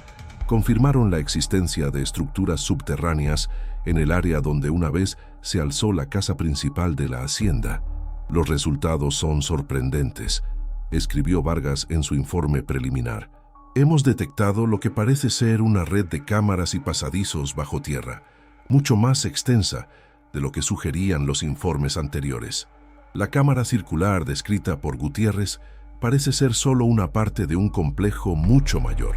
Confirmaron la existencia de estructuras subterráneas en el área donde una vez se alzó la casa principal de la hacienda. Los resultados son sorprendentes, escribió Vargas en su informe preliminar. Hemos detectado lo que parece ser una red de cámaras y pasadizos bajo tierra, mucho más extensa de lo que sugerían los informes anteriores. La cámara circular descrita por Gutiérrez parece ser solo una parte de un complejo mucho mayor.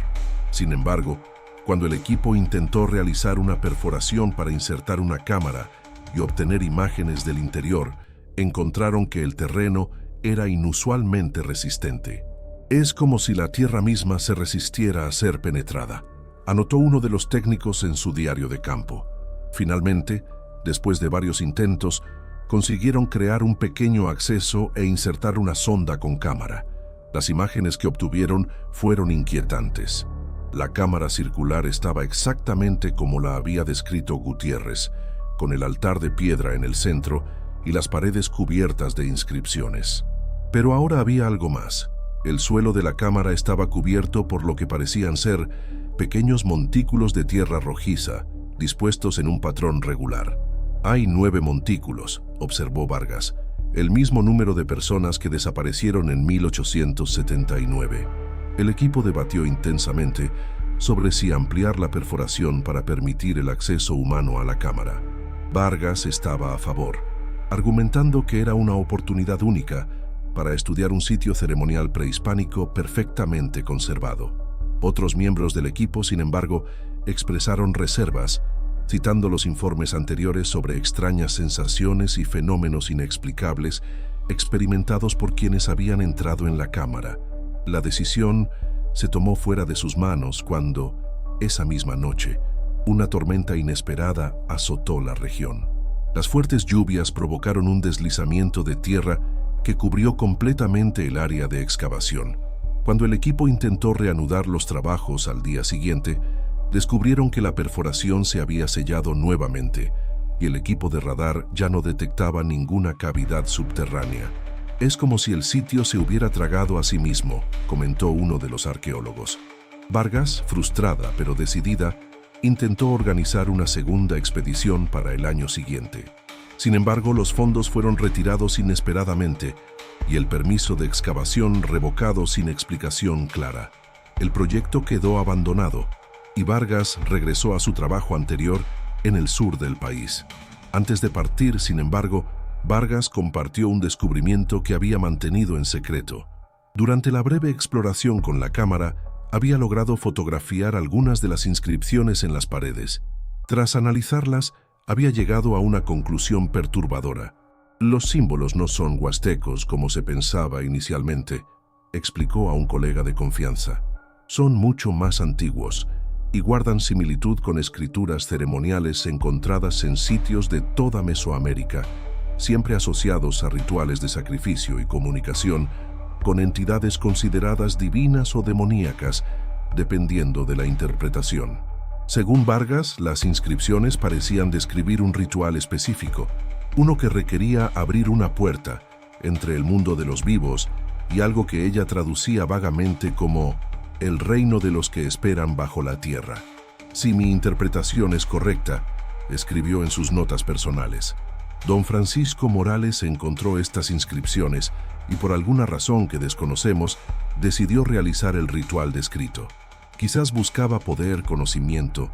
Sin embargo, cuando el equipo intentó realizar una perforación para insertar una cámara y obtener imágenes del interior, encontraron que el terreno era inusualmente resistente. Es como si la tierra misma se resistiera a ser penetrada, anotó uno de los técnicos en su diario de campo. Finalmente, después de varios intentos, consiguieron crear un pequeño acceso e insertar una sonda con cámara. Las imágenes que obtuvieron fueron inquietantes. La cámara circular estaba exactamente como la había descrito Gutiérrez, con el altar de piedra en el centro y las paredes cubiertas de inscripciones. Pero ahora había algo más. El suelo de la cámara estaba cubierto por lo que parecían ser pequeños montículos de tierra rojiza, dispuestos en un patrón regular. Hay 9 montículos, observó Vargas, el mismo número de personas que desaparecieron en 1879. El equipo debatió intensamente sobre si ampliar la perforación para permitir el acceso humano a la cámara. Vargas estaba a favor, argumentando que era una oportunidad única para estudiar un sitio ceremonial prehispánico perfectamente conservado. Otros miembros del equipo, sin embargo, expresaron reservas, citando los informes anteriores sobre extrañas sensaciones y fenómenos inexplicables experimentados por quienes habían entrado en la cámara. La decisión se tomó fuera de sus manos cuando, esa misma noche, una tormenta inesperada azotó la región. Las fuertes lluvias provocaron un deslizamiento de tierra que cubrió completamente el área de excavación. Cuando el equipo intentó reanudar los trabajos al día siguiente, descubrieron que la perforación se había sellado nuevamente y el equipo de radar ya no detectaba ninguna cavidad subterránea. Es como si el sitio se hubiera tragado a sí mismo, comentó uno de los arqueólogos. Vargas, frustrada pero decidida, intentó organizar una segunda expedición para el año siguiente. Sin embargo, los fondos fueron retirados inesperadamente y el permiso de excavación revocado sin explicación clara. El proyecto quedó abandonado y Vargas regresó a su trabajo anterior en el sur del país. Antes de partir, sin embargo, Vargas compartió un descubrimiento que había mantenido en secreto. Durante la breve exploración con la cámara, había logrado fotografiar algunas de las inscripciones en las paredes. Tras analizarlas, había llegado a una conclusión perturbadora. Los símbolos no son huastecos como se pensaba inicialmente, explicó a un colega de confianza. Son mucho más antiguos y guardan similitud con escrituras ceremoniales encontradas en sitios de toda Mesoamérica, siempre asociados a rituales de sacrificio y comunicación con entidades consideradas divinas o demoníacas, dependiendo de la interpretación. Según Vargas, las inscripciones parecían describir un ritual específico, uno que requería abrir una puerta entre el mundo de los vivos y algo que ella traducía vagamente como el reino de los que esperan bajo la tierra. Si mi interpretación es correcta, escribió en sus notas personales, don Francisco Morales encontró estas inscripciones y por alguna razón que desconocemos, decidió realizar el ritual descrito. Quizás buscaba poder, conocimiento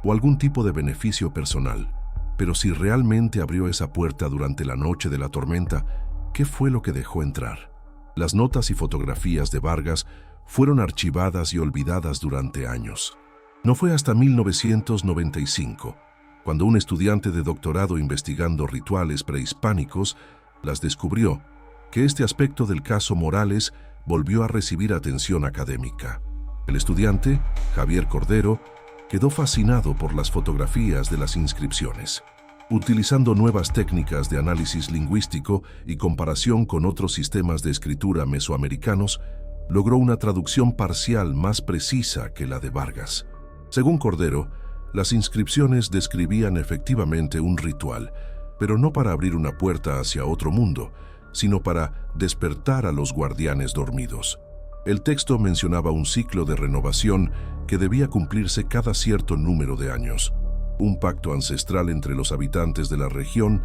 o algún tipo de beneficio personal. Pero si realmente abrió esa puerta durante la noche de la tormenta, ¿qué fue lo que dejó entrar? Las notas y fotografías de Vargas fueron archivadas y olvidadas durante años. No fue hasta 1995, cuando un estudiante de doctorado investigando rituales prehispánicos las descubrió, que este aspecto del caso Morales volvió a recibir atención académica. El estudiante, Javier Cordero, quedó fascinado por las fotografías de las inscripciones. Utilizando nuevas técnicas de análisis lingüístico y comparación con otros sistemas de escritura mesoamericanos, logró una traducción parcial más precisa que la de Vargas. Según Cordero, las inscripciones describían efectivamente un ritual, pero no para abrir una puerta hacia otro mundo, sino para despertar a los guardianes dormidos. El texto mencionaba un ciclo de renovación que debía cumplirse cada cierto número de años, un pacto ancestral entre los habitantes de la región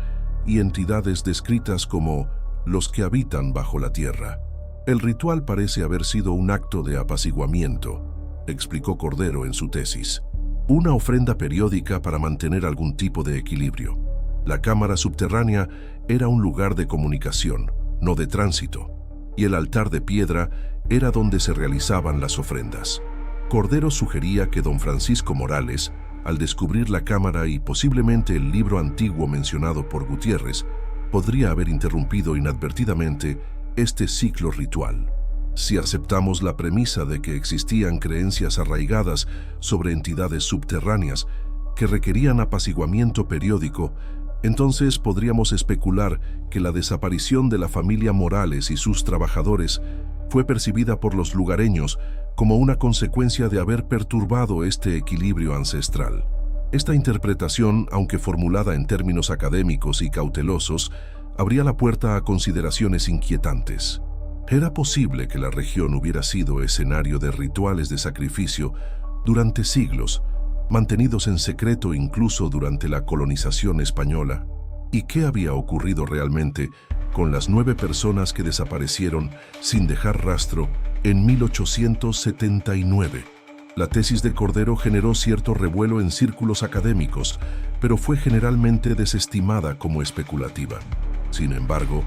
y entidades descritas como los que habitan bajo la tierra. El ritual parece haber sido un acto de apaciguamiento, explicó Cordero en su tesis, una ofrenda periódica para mantener algún tipo de equilibrio. La cámara subterránea era un lugar de comunicación, no de tránsito, y el altar de piedra era donde se realizaban las ofrendas. Cordero sugería que don Francisco Morales, al descubrir la cámara y posiblemente el libro antiguo mencionado por Gutiérrez, podría haber interrumpido inadvertidamente este ciclo ritual. Si aceptamos la premisa de que existían creencias arraigadas sobre entidades subterráneas que requerían apaciguamiento periódico, entonces podríamos especular que la desaparición de la familia Morales y sus trabajadores fue percibida por los lugareños como una consecuencia de haber perturbado este equilibrio ancestral. Esta interpretación, aunque formulada en términos académicos y cautelosos, abría la puerta a consideraciones inquietantes. ¿Era posible que la región hubiera sido escenario de rituales de sacrificio durante siglos, mantenidos en secreto incluso durante la colonización española? ¿Y qué había ocurrido realmente con las 9 personas que desaparecieron sin dejar rastro en 1879? La tesis de Cordero generó cierto revuelo en círculos académicos, pero fue generalmente desestimada como especulativa. Sin embargo,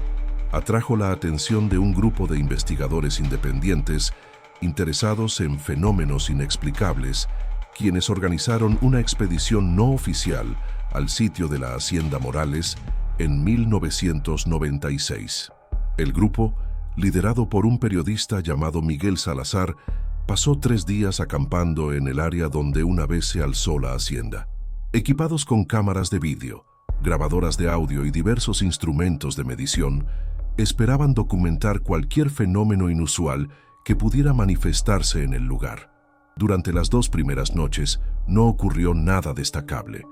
atrajo la atención de un grupo de investigadores independientes interesados en fenómenos inexplicables, quienes organizaron una expedición no oficial al sitio de la Hacienda Morales en 1996. El grupo, liderado por un periodista llamado Miguel Salazar, pasó 3 días acampando en el área donde una vez se alzó la hacienda. Equipados con cámaras de vídeo, grabadoras de audio y diversos instrumentos de medición, esperaban documentar cualquier fenómeno inusual que pudiera manifestarse en el lugar. Durante las 2 primeras noches no ocurrió nada destacable.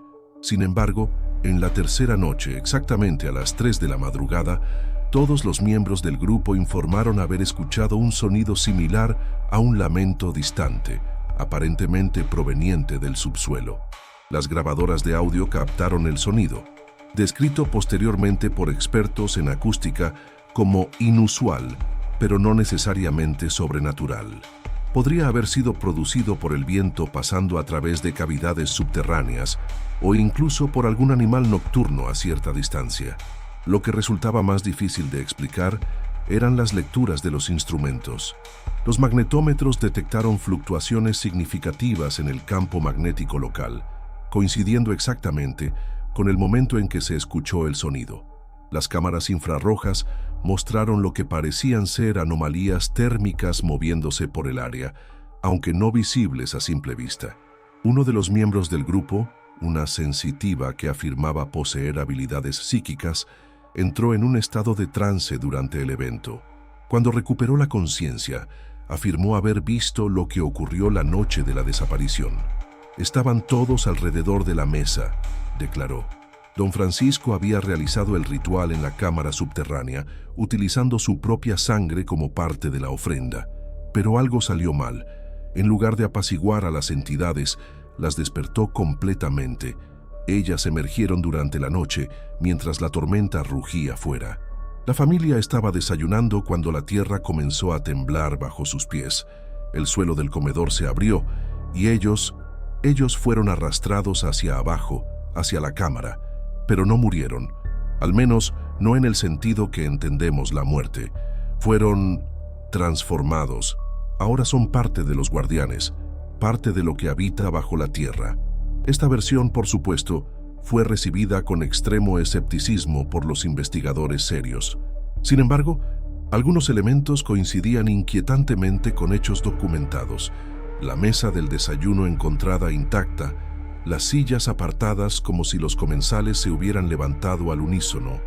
Sin embargo, en la tercera noche, exactamente a las 3 de la madrugada, todos los miembros del grupo informaron haber escuchado un sonido similar a un lamento distante, aparentemente proveniente del subsuelo. Las grabadoras de audio captaron el sonido, descrito posteriormente por expertos en acústica como inusual, pero no necesariamente sobrenatural. Podría haber sido producido por el viento pasando a través de cavidades subterráneas o incluso por algún animal nocturno a cierta distancia. Lo que resultaba más difícil de explicar eran las lecturas de los instrumentos. Los magnetómetros detectaron fluctuaciones significativas en el campo magnético local, coincidiendo exactamente con el momento en que se escuchó el sonido. Las cámaras infrarrojas mostraron lo que parecían ser anomalías térmicas moviéndose por el área, aunque no visibles a simple vista. Uno de los miembros del grupo, una sensitiva que afirmaba poseer habilidades psíquicas, entró en un estado de trance durante el evento. Cuando recuperó la conciencia, afirmó haber visto lo que ocurrió la noche de la desaparición. Estaban todos alrededor de la mesa, declaró. Don Francisco había realizado el ritual en la cámara subterránea, utilizando su propia sangre como parte de la ofrenda. Pero algo salió mal. En lugar de apaciguar a las entidades, las despertó completamente. Ellas emergieron durante la noche, mientras la tormenta rugía fuera. La familia estaba desayunando cuando la tierra comenzó a temblar bajo sus pies. El suelo del comedor se abrió y ellos fueron arrastrados hacia abajo, hacia la cámara, pero no murieron, al menos no en el sentido que entendemos la muerte. Fueron transformados. Ahora son parte de los guardianes, parte de lo que habita bajo la tierra. Esta versión, por supuesto, fue recibida con extremo escepticismo por los investigadores serios. Sin embargo, algunos elementos coincidían inquietantemente con hechos documentados. La mesa del desayuno encontrada intacta, las sillas apartadas como si los comensales se hubieran levantado al unísono,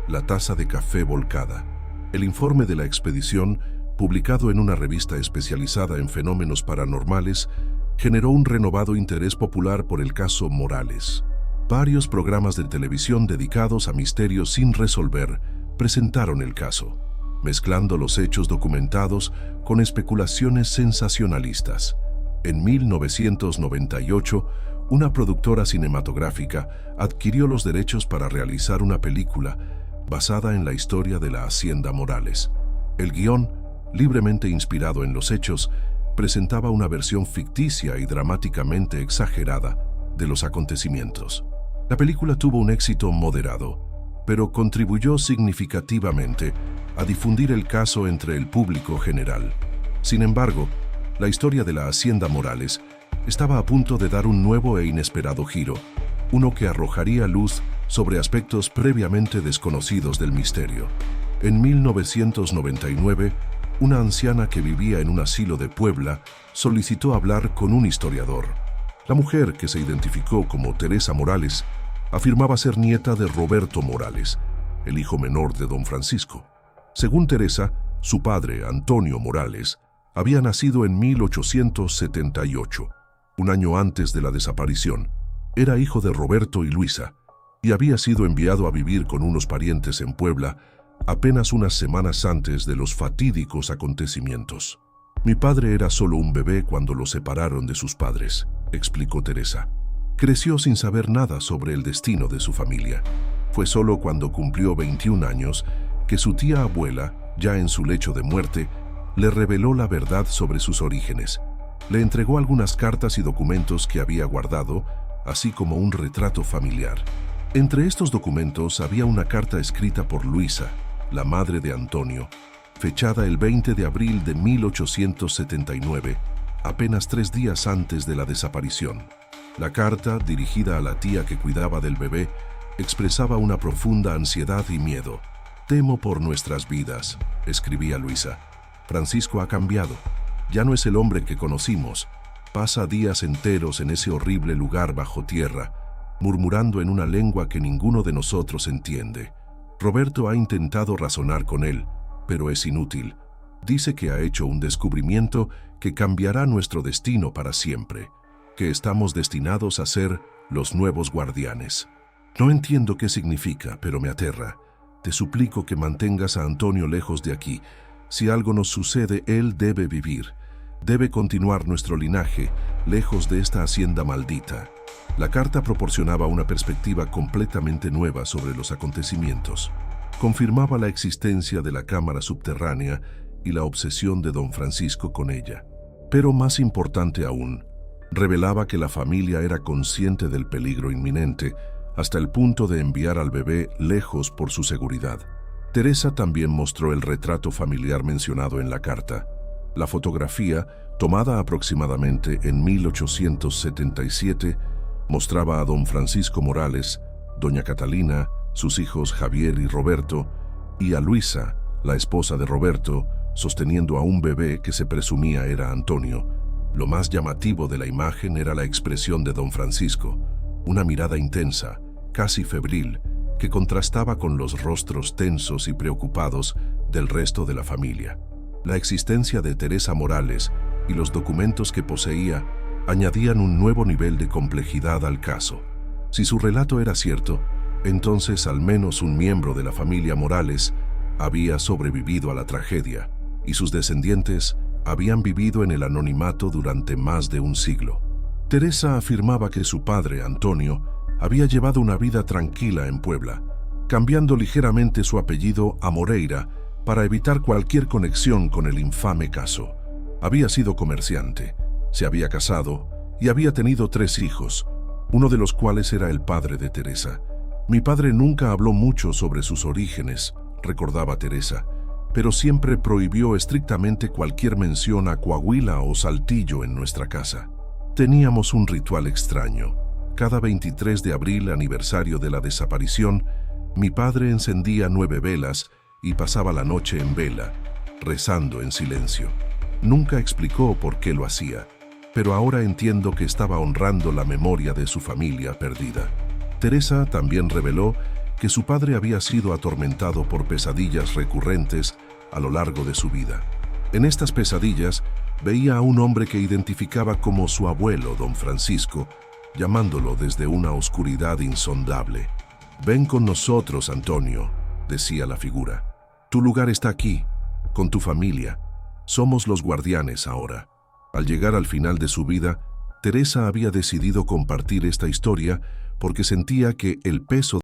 la taza de café volcada. El informe de la expedición, publicado en una revista especializada en fenómenos paranormales, generó un renovado interés popular por el caso Morales. Varios programas de televisión dedicados a misterios sin resolver presentaron el caso, mezclando los hechos documentados con especulaciones sensacionalistas. En 1998, una productora cinematográfica adquirió los derechos para realizar una película basada en la historia de la Hacienda Morales. El guión, libremente inspirado en los hechos, presentaba una versión ficticia y dramáticamente exagerada de los acontecimientos. La película tuvo un éxito moderado, pero contribuyó significativamente a difundir el caso entre el público general. Sin embargo, la historia de la Hacienda Morales estaba a punto de dar un nuevo e inesperado giro, uno que arrojaría luz sobre aspectos previamente desconocidos del misterio. En 1999, una anciana que vivía en un asilo de Puebla solicitó hablar con un historiador. La mujer, que se identificó como Teresa Morales, afirmaba ser nieta de Roberto Morales, el hijo menor de don Francisco. Según Teresa, su padre, Antonio Morales, había nacido en 1878, un año antes de la desaparición. Era hijo de Roberto y Luisa, y había sido enviado a vivir con unos parientes en Puebla apenas unas semanas antes de los fatídicos acontecimientos. Mi padre era solo un bebé cuando lo separaron de sus padres, explicó Teresa. Creció sin saber nada sobre el destino de su familia. Fue solo cuando cumplió 21 años que su tía abuela, ya en su lecho de muerte, le reveló la verdad sobre sus orígenes. Le entregó algunas cartas y documentos que había guardado, así como un retrato familiar. Entre estos documentos había una carta escrita por Luisa, la madre de Antonio, fechada el 20 de abril de 1879, apenas 3 días antes de la desaparición. La carta, dirigida a la tía que cuidaba del bebé, expresaba una profunda ansiedad y miedo. «Temo por nuestras vidas», escribía Luisa. «Francisco ha cambiado. Ya no es el hombre que conocimos. Pasa días enteros en ese horrible lugar bajo tierra, murmurando en una lengua que ninguno de nosotros entiende. Roberto ha intentado razonar con él, pero es inútil. Dice que ha hecho un descubrimiento que cambiará nuestro destino para siempre, que estamos destinados a ser los nuevos guardianes. No entiendo qué significa, pero me aterra. Te suplico que mantengas a Antonio lejos de aquí. Si algo nos sucede, él debe vivir. Debe continuar nuestro linaje, lejos de esta hacienda maldita». La carta proporcionaba una perspectiva completamente nueva sobre los acontecimientos. Confirmaba la existencia de la cámara subterránea y la obsesión de don Francisco con ella. Pero más importante aún, revelaba que la familia era consciente del peligro inminente, hasta el punto de enviar al bebé lejos por su seguridad. Teresa también mostró el retrato familiar mencionado en la carta. La fotografía, tomada aproximadamente en 1877, mostraba a don Francisco Morales, doña Catalina, sus hijos Javier y Roberto, y a Luisa, la esposa de Roberto, sosteniendo a un bebé que se presumía era Antonio. Lo más llamativo de la imagen era la expresión de don Francisco, una mirada intensa, casi febril, que contrastaba con los rostros tensos y preocupados del resto de la familia. La existencia de Teresa Morales y los documentos que poseía añadían un nuevo nivel de complejidad al caso. Si su relato era cierto, entonces al menos un miembro de la familia Morales había sobrevivido a la tragedia y sus descendientes habían vivido en el anonimato durante más de un siglo. Teresa afirmaba que su padre, Antonio, había llevado una vida tranquila en Puebla, cambiando ligeramente su apellido a Moreira para evitar cualquier conexión con el infame caso. Había sido comerciante, se había casado y había tenido 3 hijos, uno de los cuales era el padre de Teresa. «Mi padre nunca habló mucho sobre sus orígenes», recordaba Teresa, «pero siempre prohibió estrictamente cualquier mención a Coahuila o Saltillo en nuestra casa. Teníamos un ritual extraño. Cada 23 de abril, aniversario de la desaparición, mi padre encendía 9 velas y pasaba la noche en vela, rezando en silencio. Nunca explicó por qué lo hacía, pero ahora entiendo que estaba honrando la memoria de su familia perdida». Teresa también reveló que su padre había sido atormentado por pesadillas recurrentes a lo largo de su vida. En estas pesadillas veía a un hombre que identificaba como su abuelo, don Francisco, llamándolo desde una oscuridad insondable. «Ven con nosotros, Antonio», decía la figura. «Tu lugar está aquí, con tu familia. Somos los guardianes ahora». Al llegar al final de su vida, Teresa había decidido compartir esta historia porque sentía que el peso